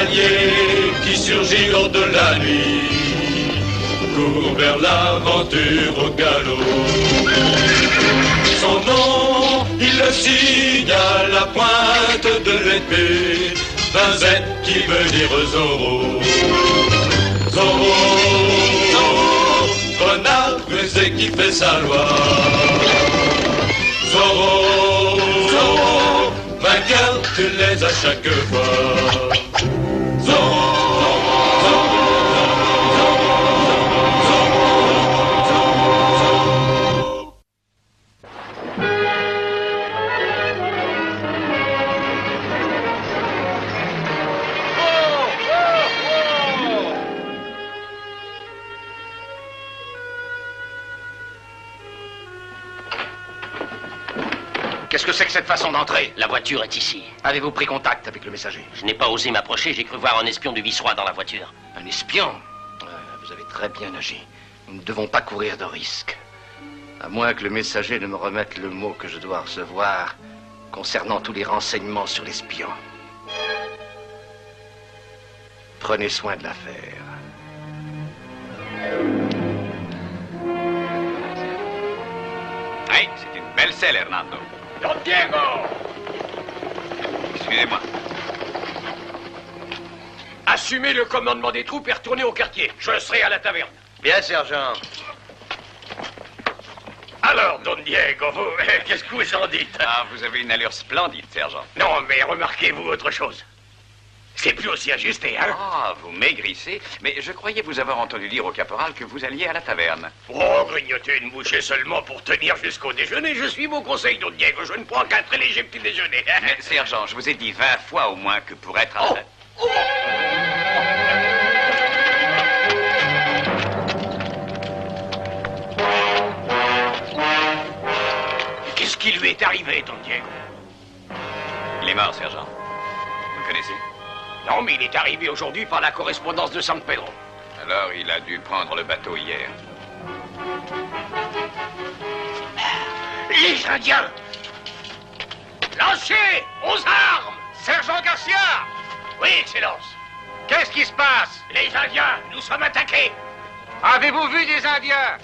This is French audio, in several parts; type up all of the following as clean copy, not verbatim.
cavalier qui surgit lors de la nuit, court vers l'aventure au galop. Son nom, il le signe à la pointe de l'épée, d'un Z qui veut dire Zorro. Zorro, Zorro, renard rusé qui fait sa loi. Zorro, Zorro, vainqueur, tu les as chaque fois. Zorro. Qu'est-ce que c'est que cette façon d'entrer? La voiture est ici. Avez-vous pris contact avec le messager? Je n'ai pas osé m'approcher, j'ai cru voir un espion du vice-roi dans la voiture. Un espion? Vous avez très bien agi. Nous ne devons pas courir de risques. À moins que le messager ne me remette le mot que je dois recevoir concernant tous les renseignements sur l'espion. Prenez soin de l'affaire. Oui, c'est une belle selle, Hernando. Don Diego! Excusez-moi. Assumez le commandement des troupes et retournez au quartier. Je serai à la taverne. Bien, sergent. Alors, Don Diego, vous, qu'est-ce que vous en dites? Ah, vous avez une allure splendide, sergent. Non, mais remarquez-vous autre chose. C'est plus aussi ajusté, hein? Ah, vous maigrissez. Mais je croyais vous avoir entendu dire au caporal que vous alliez à la taverne. Oh, grignoter une bouchée seulement pour tenir jusqu'au déjeuner. Je suis vos conseils, Don Diego. Je ne prends qu'un très léger petit déjeuner. Mais, sergent, je vous ai dit 20 fois au moins que pour être à la... Qu'est-ce qui lui est arrivé, Don Diego? Il est mort, sergent. Vous le connaissez? Non, mais il est arrivé aujourd'hui par la correspondance de San Pedro. Alors, il a dû prendre le bateau hier. Les Indiens! Lancez! Aux armes! Sergent Garcia! Oui, Excellence. Qu'est-ce qui se passe? Les Indiens, nous sommes attaqués. Avez-vous vu des Indiens?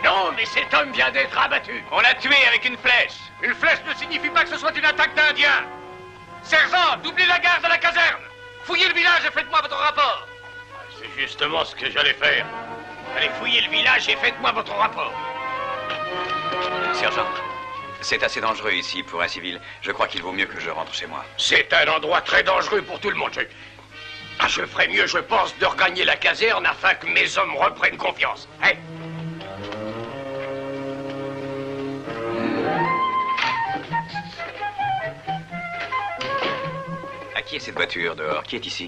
Non, mais cet homme vient d'être abattu. On l'a tué avec une flèche. Une flèche ne signifie pas que ce soit une attaque d'Indiens. Sergent, doublez la garde de la caserne. Fouillez le village et faites-moi votre rapport. C'est justement ce que j'allais faire. Allez fouiller le village et faites-moi votre rapport. Sergent, c'est assez dangereux ici pour un civil. Je crois qu'il vaut mieux que je rentre chez moi. C'est un endroit très dangereux pour tout le monde. Je ferais mieux, je pense, de regagner la caserne afin que mes hommes reprennent confiance. Hein? À qui est cette voiture dehors? Qui est ici?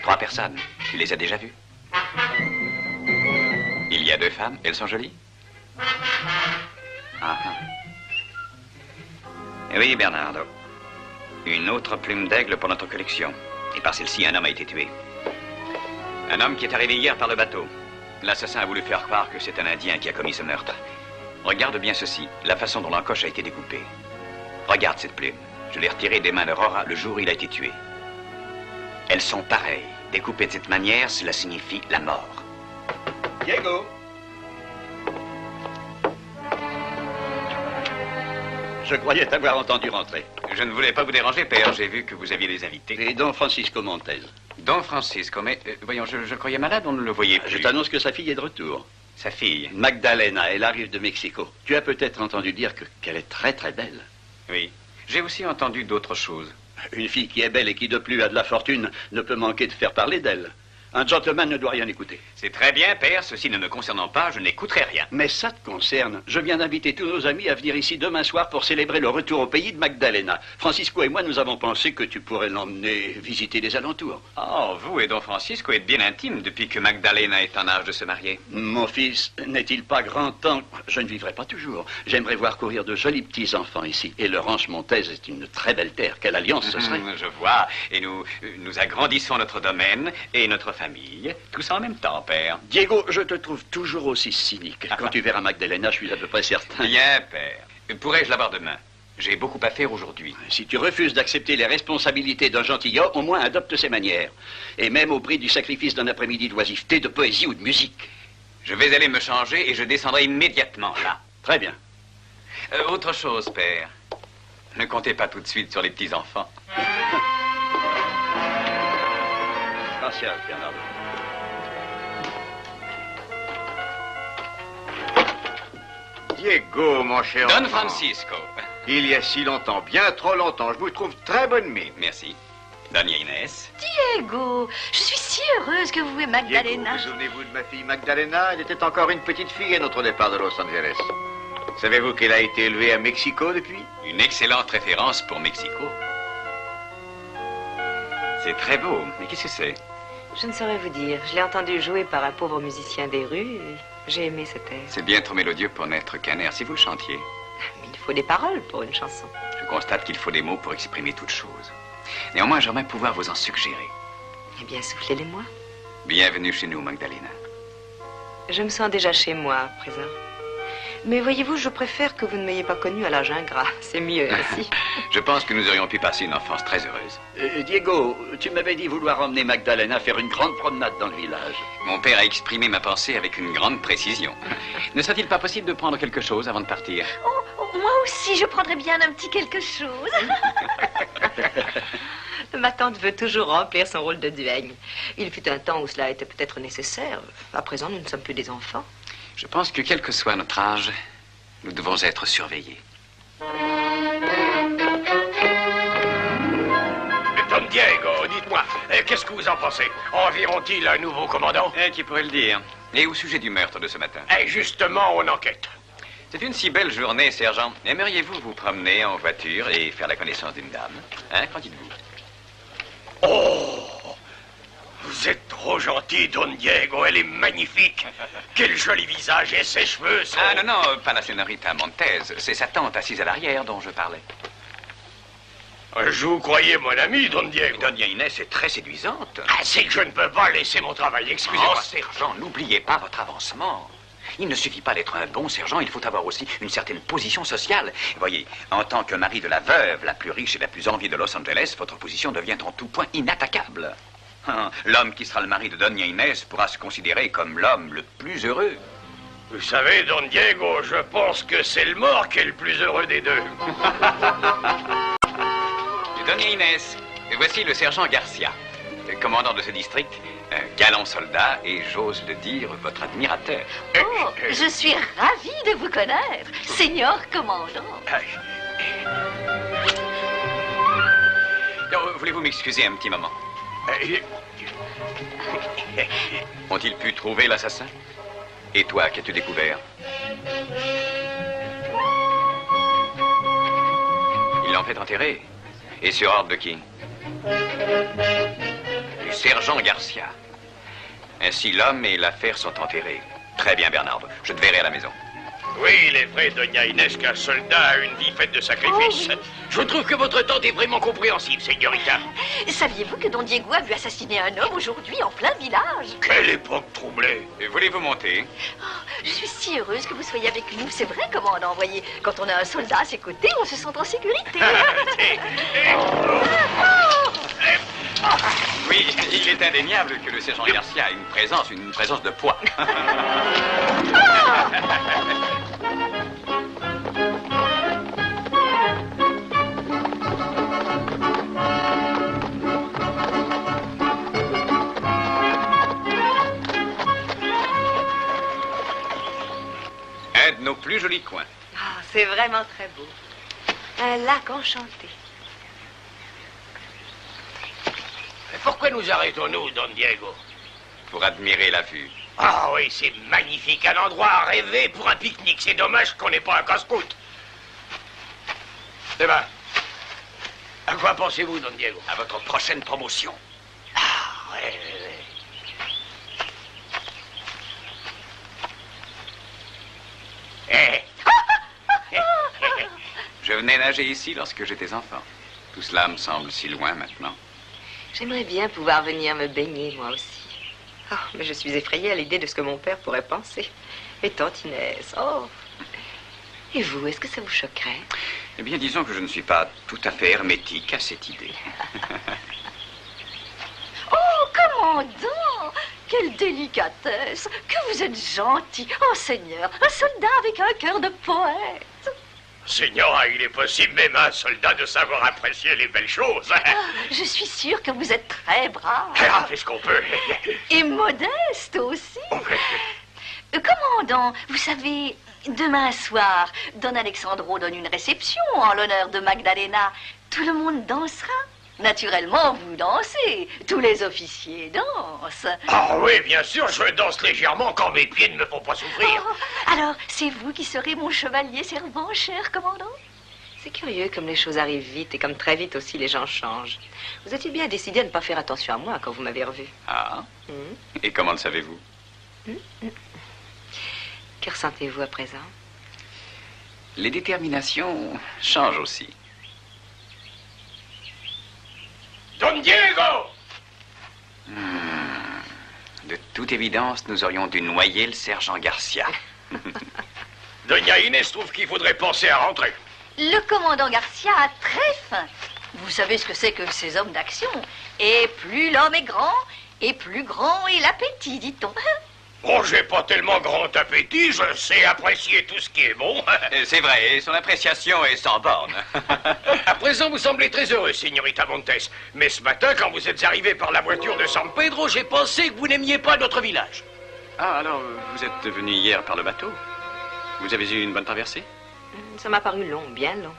3 personnes. Tu les as déjà vues? Il y a 2 femmes. Elles sont jolies? Ah, ah. Oui, Bernardo. Une autre plume d'aigle pour notre collection. Et par celle-ci, un homme a été tué. Un homme qui est arrivé hier par le bateau. L'assassin a voulu faire croire que c'est un Indien qui a commis ce meurtre. Regarde bien ceci, la façon dont l'encoche a été découpée. Regarde cette plume. Je l'ai retirée des mains de Rora le jour où il a été tué. Elles sont pareilles. Découpées de cette manière, cela signifie la mort. Diego! Je croyais t'avoir entendu rentrer. Je ne voulais pas vous déranger, père. J'ai vu que vous aviez des invités. Et Don Francisco Montez. Don Francisco, mais voyons, je le croyais malade, on ne le voyait plus. Je t'annonce que sa fille est de retour. Sa fille? Magdalena, elle arrive de Mexico. Tu as peut-être entendu dire qu'elle est très très belle. Oui. J'ai aussi entendu d'autres choses. Une fille qui est belle et qui de plus a de la fortune ne peut manquer de faire parler d'elle. Un gentleman ne doit rien écouter. C'est très bien, père. Ceci ne me concernant pas, je n'écouterai rien. Mais ça te concerne. Je viens d'inviter tous nos amis à venir ici demain soir pour célébrer le retour au pays de Magdalena. Francisco et moi, nous avons pensé que tu pourrais l'emmener visiter les alentours. Oh, vous et Don Francisco êtes bien intimes depuis que Magdalena est en âge de se marier. Mon fils, n'est-il pas grand temps? Je ne vivrai pas toujours. J'aimerais voir courir de jolis petits-enfants ici. Et le ranch Montez est une très belle terre. Quelle alliance ce serait? Je vois. Et nous agrandissons notre domaine et notre famille. Tout ça en même temps, père. Diego, je te trouve toujours aussi cynique. Quand tu verras Magdalena, je suis à peu près certain. Bien, père. Pourrais-je l'avoir demain? J'ai beaucoup à faire aujourd'hui. Si tu refuses d'accepter les responsabilités d'un gentilhomme, au moins adopte ses manières. Et même au prix du sacrifice d'un après-midi d'oisiveté, de poésie ou de musique. Je vais aller me changer et je descendrai immédiatement là. Très bien. Autre chose, père. Ne comptez pas tout de suite sur les petits-enfants. Gracias, Bernardo. Diego, mon cher Don enfant. Francisco. Il y a si longtemps, bien trop longtemps. Je vous trouve très bonne mine. Merci. Doña Inès. Diego, je suis si heureuse que vous et Diego, Magdalena. vous souvenez-vous de ma fille Magdalena? Elle était encore une petite fille à notre départ de Los Angeles. Savez-vous qu'elle a été élevée à Mexico depuis? Une excellente référence pour Mexico. C'est très beau. Mais qu'est-ce que c'est? Je ne saurais vous dire. Je l'ai entendu jouer par un pauvre musicien des rues et j'ai aimé cet air. C'est bien trop mélodieux pour n'être qu'un air. Si vous le chantiez. Mais il faut des paroles pour une chanson. Je constate qu'il faut des mots pour exprimer toute chose. Néanmoins, j'aimerais pouvoir vous en suggérer. Eh bien, soufflez-les-moi. Bienvenue chez nous, Magdalena. Je me sens déjà chez moi à présent. Mais voyez-vous, je préfère que vous ne m'ayez pas connue à l'âge ingrat. C'est mieux ainsi. Je pense que nous aurions pu passer une enfance très heureuse. Diego, tu m'avais dit vouloir emmener Magdalena faire une grande promenade dans le village. Mon père a exprimé ma pensée avec une grande précision. Ne serait-il pas possible de prendre quelque chose avant de partir? Moi aussi, je prendrais bien un petit quelque chose. Ma tante veut toujours remplir son rôle de duègne. Il fut un temps où cela était peut-être nécessaire. À présent, nous ne sommes plus des enfants. Je pense que quel que soit notre âge, nous devons être surveillés. Don Diego, dites-moi, qu'est-ce que vous en pensez? Enverront-ils un nouveau commandant? Qui pourrait le dire? Et au sujet du meurtre de ce matin? Justement, on enquête. C'est une si belle journée, sergent. Aimeriez-vous vous promener en voiture et faire la connaissance d'une dame? Hein, qu'en dites-vous? Oh! Vous êtes trop gentil, Don Diego. Elle est magnifique. Quel joli visage et ses cheveux sont... Ah, non, pas la señorita Montez. C'est sa tante assise à l'arrière dont je parlais. Je vous croyais mon ami, Don Diego. Doña Inès est très séduisante. C'est que je ne peux pas laisser mon travail, excusez-moi. Oh, sergent, n'oubliez pas votre avancement. Il ne suffit pas d'être un bon sergent, il faut avoir aussi une certaine position sociale. Voyez, en tant que mari de la veuve, la plus riche et la plus enviée de Los Angeles, votre position devient en tout point inattaquable. L'homme qui sera le mari de Doña Inès pourra se considérer comme l'homme le plus heureux. Vous savez, Don Diego, je pense que c'est le mort qui est le plus heureux des deux. Doña Inès, voici le sergent Garcia, le commandant de ce district, un galant soldat et, j'ose le dire, votre admirateur. Oh, je suis ravie de vous connaître, Seigneur commandant. Voulez-vous m'excuser un petit moment? Ont-ils pu trouver l'assassin? Et toi, qu'as-tu découvert? Ils l'ont fait enterrer. Et sur ordre de qui? Du sergent Garcia. Ainsi, l'homme et l'affaire sont enterrés. Très bien, Bernardo. Je te verrai à la maison. Oui, il est vrai, Doña Inès, qu'un soldat a une vie faite de sacrifices. Oh, oui. Je trouve que votre tante est vraiment compréhensive, señorita. Saviez-vous que Don Diego a vu assassiner un homme aujourd'hui en plein village? Quelle époque troublée. Voulez-vous monter? Je suis si heureuse que vous soyez avec nous. C'est vrai, commandant. Voyez, quand on a un soldat à ses côtés, on se sent en sécurité. Oui, il est indéniable que le sergent Garcia a une présence de poids. Un de nos plus jolis coins. Ah, c'est vraiment très beau. Un lac enchanté. Pourquoi nous arrêtons-nous, Don Diego? Pour admirer la vue. Ah oui, c'est magnifique, un endroit à rêver pour un pique-nique. C'est dommage qu'on n'ait pas un casse-croûte. Eh ben, à quoi pensez-vous, Don Diego? À votre prochaine promotion. Ah, ouais. Je venais nager ici lorsque j'étais enfant. Tout cela me semble si loin maintenant. J'aimerais bien pouvoir venir me baigner, moi aussi. Oh, mais je suis effrayée à l'idée de ce que mon père pourrait penser. Et tante Inès, oh. Et vous, est-ce que ça vous choquerait? Eh bien, disons que je ne suis pas tout à fait hermétique à cette idée. Oh, commandant! Quelle délicatesse! Que vous êtes gentil! Oh, Seigneur, un soldat avec un cœur de poète! Signora, il est possible même à un soldat de savoir apprécier les belles choses. Ah, je suis sûre que vous êtes très brave. Ah, fait ce qu'on peut. Et modeste aussi. Commandant, vous savez, demain soir, Don Alexandro donne une réception en l'honneur de Magdalena. Tout le monde dansera. Naturellement, vous dansez. Tous les officiers dansent. Ah oui, bien sûr, je danse légèrement quand mes pieds ne me font pas souffrir. Oh, alors, c'est vous qui serez mon chevalier servant, cher commandant? C'est curieux comme les choses arrivent vite et comme très vite aussi les gens changent. Vous étiez bien décidé à ne pas faire attention à moi quand vous m'avez revu. Ah. Et comment le savez-vous? Que ressentez-vous à présent? Les déterminations changent aussi. Don Diego! De toute évidence, nous aurions dû noyer le sergent Garcia. Doña Inès trouve qu'il faudrait penser à rentrer. Le commandant Garcia a très faim. Vous savez ce que c'est que ces hommes d'action. Et plus l'homme est grand, et plus grand est l'appétit, dit-on. Oh, j'ai pas tellement grand appétit, je sais apprécier tout ce qui est bon. C'est vrai, et son appréciation est sans borne. À présent, vous semblez très heureux, signorita Montes. Mais ce matin, quand vous êtes arrivé par la voiture de San Pedro, j'ai pensé que vous n'aimiez pas notre village. Ah, alors, vous êtes venu hier par le bateau? Vous avez eu une bonne traversée? Ça m'a paru long, bien long.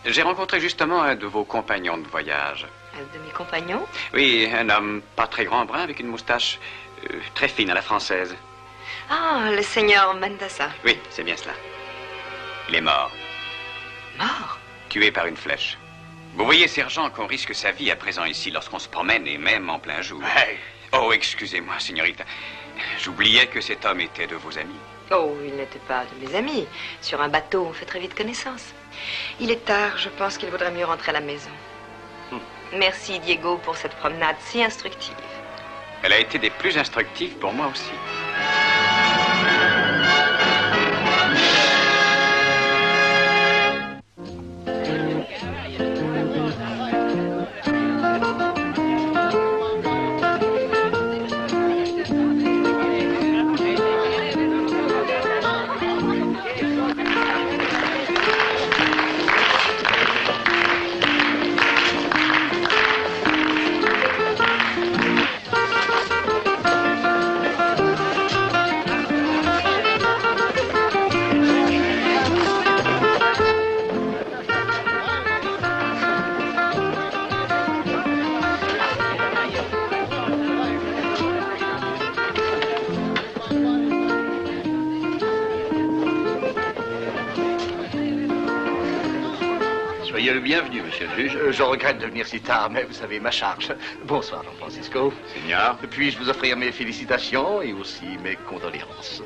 J'ai rencontré justement un de vos compagnons de voyage. Un de mes compagnons? Oui, un homme pas très grand brun avec une moustache très fine à la française. Ah, le seigneur Mendoza. Oui, c'est bien cela. Il est mort. Mort? Tué par une flèche. Vous voyez, sergent, qu'on risque sa vie à présent ici lorsqu'on se promène et même en plein jour. Hey. Oh, excusez-moi, signorita. J'oubliais que cet homme était de vos amis. Oh, il n'était pas de mes amis. Sur un bateau, on fait très vite connaissance. Il est tard, je pense qu'il vaudrait mieux rentrer à la maison. Merci, Diego, pour cette promenade si instructive. Elle a été des plus instructives pour moi aussi. Soyez le bienvenu, monsieur le juge. Je regrette de venir si tard, mais vous savez, ma charge. Bonsoir, Don Francisco. Seigneur, Puis-je vous offrir mes félicitations et aussi mes condoléances?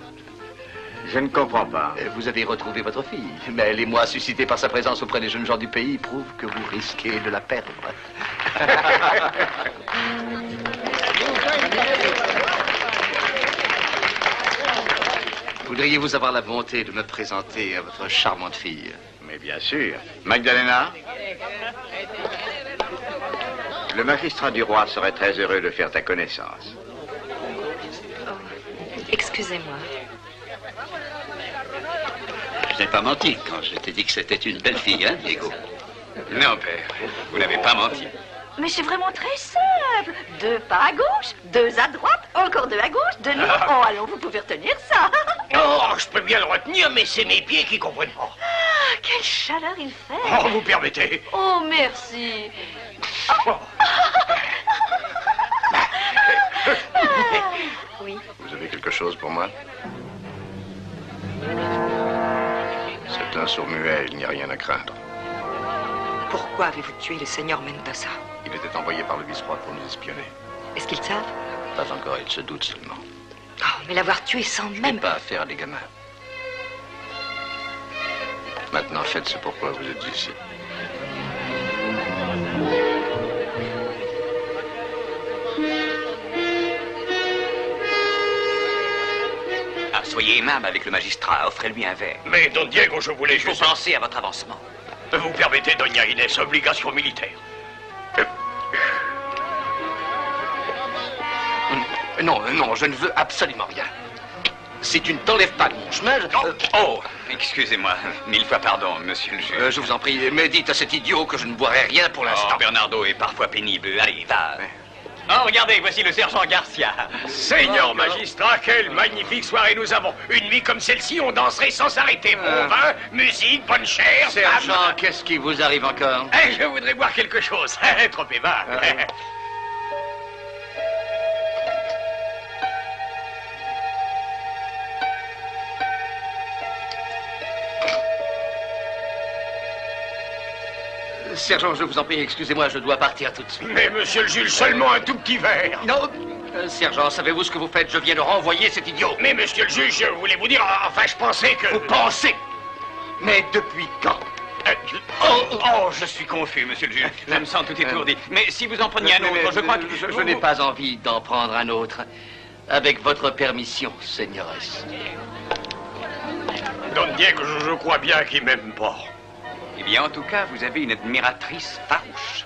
je ne comprends pas. Vous avez retrouvé votre fille, mais l'émoi suscité par sa présence auprès des jeunes gens du pays prouve que vous risquez de la perdre. Voudriez-vous avoir la bonté de me présenter à votre charmante fille? Mais bien sûr. Magdalena? Le magistrat du roi serait très heureux de faire ta connaissance. Excusez-moi. Je n'ai pas menti quand je t'ai dit que c'était une belle fille, hein, Diego? Non, père, vous n'avez pas menti. Mais c'est vraiment très simple. 2 pas à gauche, 2 à droite, encore 2 à gauche, 2 nouveau. Oh, allons, vous pouvez retenir ça. Oh, je peux bien le retenir, mais c'est mes pieds qui comprennent pas. Ah, quelle chaleur il fait. Oh, vous permettez? Oh, merci. Oui. Vous avez quelque chose pour moi? C'est un sourd muet, il n'y a rien à craindre. Pourquoi avez-vous tué le seigneur Mendoza? Il était envoyé par le vice-roi pour nous espionner. Est-ce qu'ils savent? Pas encore, il se doute seulement. Oh, mais l'avoir tué sans Je n'ai même... pas affaire à des gamins. Maintenant, faites ce pourquoi vous êtes ici. Soyez aimable avec le magistrat, offrez-lui un verre. Mais, Don Diego, je voulais Il faut juste... penser à votre avancement. Vous permettez, Doña Inès, obligation militaire. Non, non, je ne veux absolument rien. Si tu ne t'enlèves pas de mon chemin... Oh, excusez-moi. 1000 fois pardon, monsieur le juge. Je vous en prie, mais dites à cet idiot que je ne boirai rien pour l'instant. Oh, Bernardo est parfois pénible. Allez, va. Oh, regardez, voici le sergent Garcia. Seigneur magistrat, quelle magnifique soirée nous avons. Une nuit comme celle-ci, on danserait sans s'arrêter. Bon vin, musique, bonne chair, Sergent, femmes. qu'est-ce qui vous arrive encore? Je voudrais boire quelque chose. Trop aimable. Sergent, je vous en prie, excusez-moi, je dois partir tout de suite. Mais monsieur le juge, seulement un tout petit verre. Non, sergent, savez-vous ce que vous faites? Je viens de renvoyer cet idiot. Mais monsieur le juge, je voulais vous dire, enfin, je pensais que... Vous pensez? Mais depuis quand? Oh, je suis confus, monsieur le juge. Je me sens tout étourdi. Mais si vous en preniez un autre, je crois que... Je n'ai pas envie d'en prendre un autre. Avec votre permission, seigneuresse. Don Diego, je crois bien qu'il m'aime pas. Eh bien, en tout cas, vous avez une admiratrice farouche.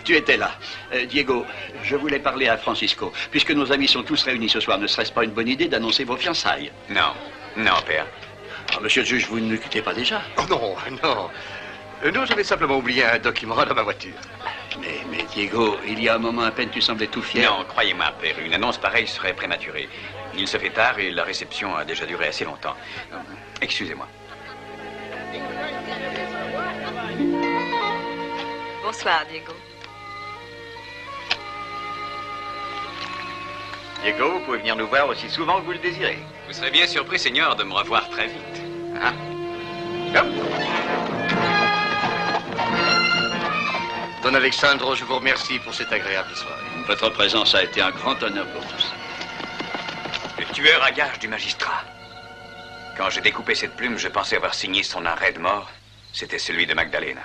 Tu étais là. Diego, je voulais parler à Francisco. Puisque nos amis sont tous réunis ce soir, ne serait-ce pas une bonne idée d'annoncer vos fiançailles? Non, non, père. Oh, monsieur le juge, vous ne le quittez pas déjà? Oh non, non. Non, j'avais simplement oublié un document dans ma voiture. Mais Diego, il y a un moment à peine, tu semblais tout fier. Non, croyez-moi, père, une annonce pareille serait prématurée. Il se fait tard et la réception a déjà duré assez longtemps. Excusez-moi. Bonsoir, Diego. Diego, vous pouvez venir nous voir aussi souvent que vous le désirez. Vous serez bien surpris, Seigneur, de me revoir très vite. Hein? Don Alexandro, je vous remercie pour cette agréable soirée. Votre présence a été un grand honneur pour tous. Le tueur à gages du magistrat. Quand j'ai découpé cette plume, je pensais avoir signé son arrêt de mort. C'était celui de Magdalena.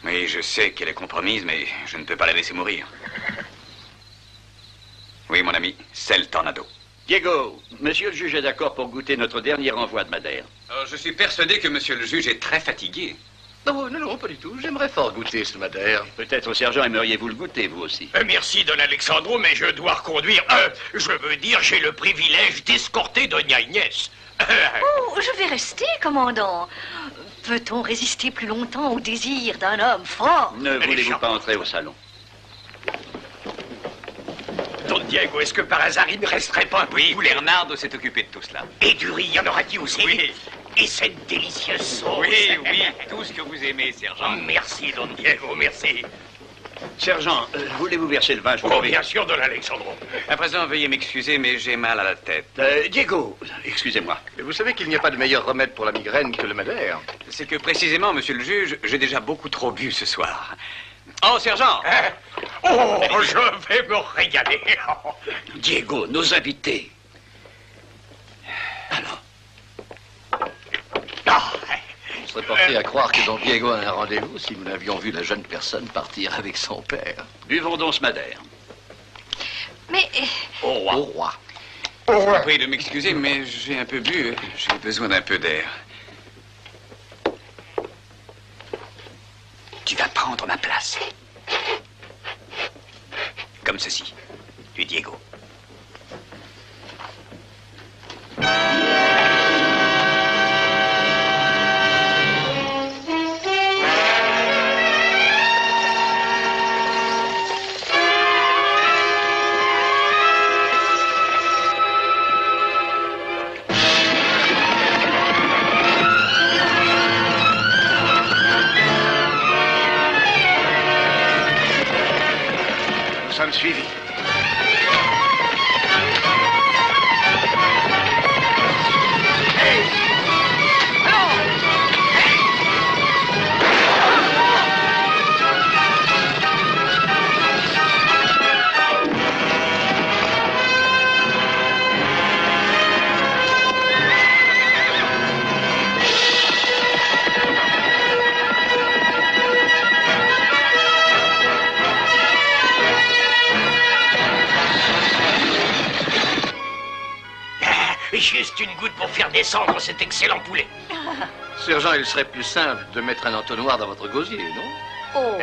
Oui, je sais qu'elle est compromise, mais je ne peux pas la laisser mourir. Oui, mon ami, c'est le tornado. Diego, monsieur le juge est d'accord pour goûter notre dernier envoi de Madère. Je suis persuadé que monsieur le juge est très fatigué. Non, non, non, pas du tout. J'aimerais fort goûter ce Madère. Peut-être, sergent, aimeriez-vous le goûter, vous aussi? Merci, Don Alexandro, mais je dois reconduire... je veux dire, j'ai le privilège d'escorter Doña Inès. Oh, je vais rester, commandant. Peut-on résister plus longtemps au désir d'un homme fort? Ne voulez-vous pas entrer au salon? Don Diego, est-ce que par hasard il ne resterait pas un peu de poulet? Bernardo s'est occupé de tout cela. Et du riz, y en aura-t-il aussi? Oui. Et cette délicieuse sauce? Oui, oui, tout ce que vous aimez, sergent. Merci, Don Diego, merci. Sergent, voulez-vous verser le vin, je vous Oh, prie? bien sûr, Don Alexandro. À présent, veuillez m'excuser, mais j'ai mal à la tête. Diego, excusez-moi. Vous savez qu'il n'y a pas de meilleur remède pour la migraine que le Madère. C'est que précisément, monsieur le juge, j'ai déjà beaucoup trop bu ce soir. Oh, sergent! Oh, je vais me régaler. Diego, nos invités. Alors? Je serais porté à croire que Don Diego a un rendez-vous si nous n'avions vu la jeune personne partir avec son père. Buvons donc ce Madère. Mais... Au roi. Au roi. Je vous prie de m'excuser, mais j'ai un peu bu. J'ai besoin d'un peu d'air. Tu vas prendre ma place. Comme ceci. Tu es Diego. Nous sommes suivis. faire descendre cet excellent poulet. Sergent, il serait plus simple de mettre un entonnoir dans votre gosier, non? Oh.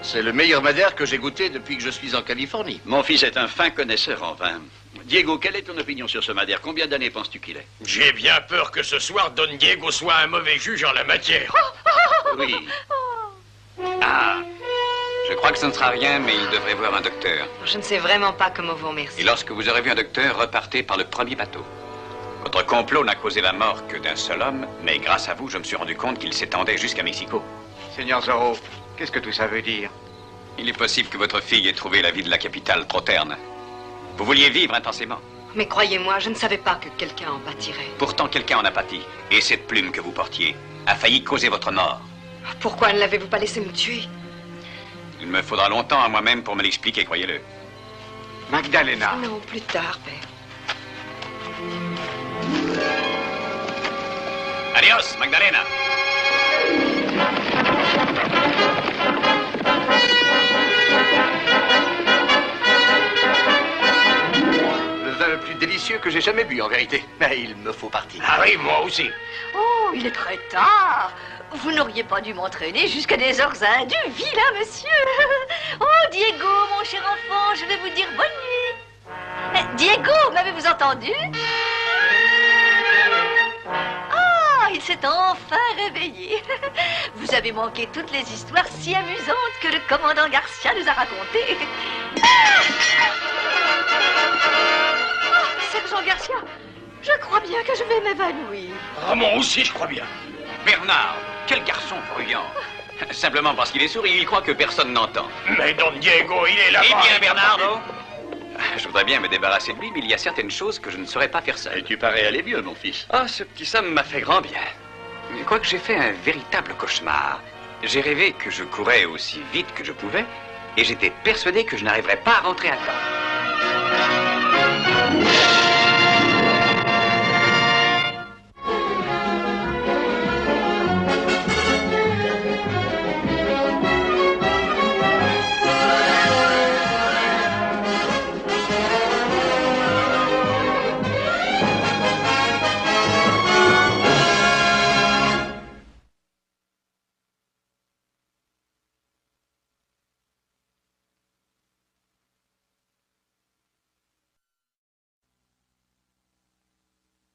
C'est le meilleur madère que j'ai goûté depuis que je suis en Californie. Mon fils est un fin connaisseur en vin. Diego, quelle est ton opinion sur ce madère? Combien d'années penses-tu qu'il est? J'ai bien peur que ce soir, Don Diego soit un mauvais juge en la matière. Oui. Ah, je crois que ce ne sera rien, mais il devrait voir un docteur. Je ne sais vraiment pas comment vous remercier. Et lorsque vous aurez vu un docteur, repartez par le premier bateau. Votre complot n'a causé la mort que d'un seul homme, mais grâce à vous, je me suis rendu compte qu'il s'étendait jusqu'à Mexico. Seigneur Zorro, qu'est-ce que tout ça veut dire? Il est possible que votre fille ait trouvé la vie de la capitale trop terne. Vous vouliez vivre intensément. Mais croyez-moi, je ne savais pas que quelqu'un en pâtirait. Pourtant, quelqu'un en a pâti. Et cette plume que vous portiez a failli causer votre mort. Pourquoi ne l'avez-vous pas laissé me tuer? Il me faudra longtemps à moi-même pour me l'expliquer, croyez-le. Magdalena. Non, plus tard, père. Adios, Magdalena. Le vin le plus délicieux que j'ai jamais bu, en vérité. Mais il me faut partir. Ah oui, moi aussi. Oh, il est très tard. Vous n'auriez pas dû m'entraîner jusqu'à des heures indues, vilain monsieur. Oh, Diego, mon cher enfant, je vais vous dire bonne nuit. Diego, m'avez-vous entendu? Ah, il s'est enfin réveillé. Vous avez manqué toutes les histoires si amusantes que le commandant Garcia nous a racontées. Sergent Garcia, je crois bien que je vais m'évanouir. Ah, moi aussi, je crois bien. Bernard, quel garçon bruyant. Simplement parce qu'il est sourd, il croit que personne n'entend. Mais Don Diego, il est là-bas. Eh bien, Bernardo, je voudrais bien me débarrasser de lui, mais il y a certaines choses que je ne saurais pas faire seul. Et tu parais aller vieux, mon fils. Ah, ce petit Sam m'a fait grand bien. Quoique j'ai fait un véritable cauchemar. J'ai rêvé que je courais aussi vite que je pouvais, et j'étais persuadé que je n'arriverais pas à rentrer à temps.